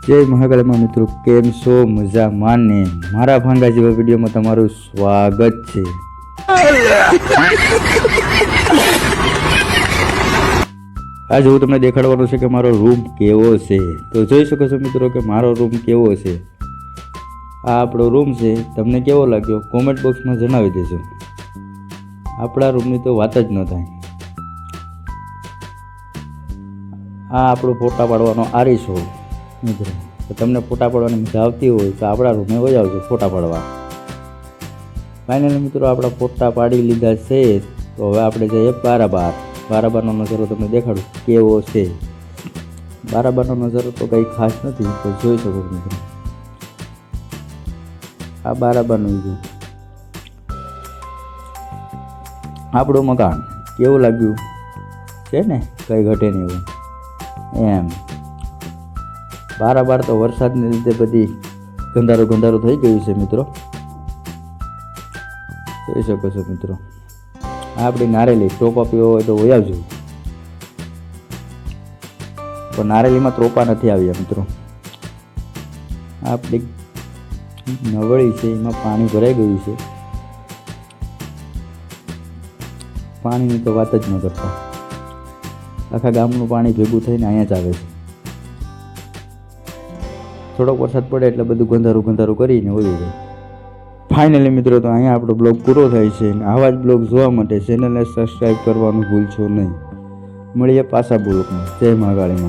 જય મહાકાળીમાં મિત્રો, કેમ છો? મજામાં ને? મારા ભાંગા જેવા વિડીયોમાં તમારું સ્વાગત છે. આજે હું તમને દેખાડવાનો છે કે મારો રૂમ કેવો છે. તો જોઈ શકો છો મિત્રો કે મારો રૂમ કેવો છે. આ આપણો રૂમ છે. તમને કેવો લાગ્યો કોમેન્ટ બોક્સમાં જણાવી દેજો. આપણા રૂમની તો વાત જ ન થાય. આ આપણો ફોટા પાડવાનો આરીસ હોય મિત્રો. તો તમને ફોટા પાડવાની મજા આવતી હોય તો આપણા રૂમે વહી આવજો ફોટા પાડવા. ફાઇનલી મિત્રો આપણા ફોટા પાડી લીધા છે. તો હવે આપણે જઈએ બારાબારનો નજારો તમને દેખાડું કેવો છે. બારાબારનો નજારો તો કંઈ ખાસ નથી, તો જોઈ શકો છો મિત્રો. આ બારાબારનું છે આપણું મકાન. કેવું લાગ્યું છે ને? કંઈ ઘટે નહીં એવું એમ. બારાબાર તો વરસાદને લીધે બધી ગંધારું થઈ ગયું છે મિત્રો. જોઈ શકો છો મિત્રો. આપણી નારેલી ટોપા પીવો હોય તો વહી આવજો. પણ નારેલીમાં ત્રોપા નથી આવ્યા મિત્રો. આપણી નવળી છે, એમાં પાણી ભરાઈ ગયું છે. પાણીની તો વાત જ ન કરતા. આખા ગામનું પાણી ભેગું થઈને અહીંયા જ આવે છે. થોડોક વરસાદ પડે એટલે બધું ગંધારું કરીને વળી જાય. ફાઇનલી મિત્રો તો અહીંયા આપણો બ્લોગ પૂરો થાય છે. આવા જ બ્લોગ જોવા માટે ચેનલને સબસ્ક્રાઈબ કરવાનું ભૂલશો નહીં. મળીએ પાછા બ્લોગમાં. જય મહાકાળીમાં.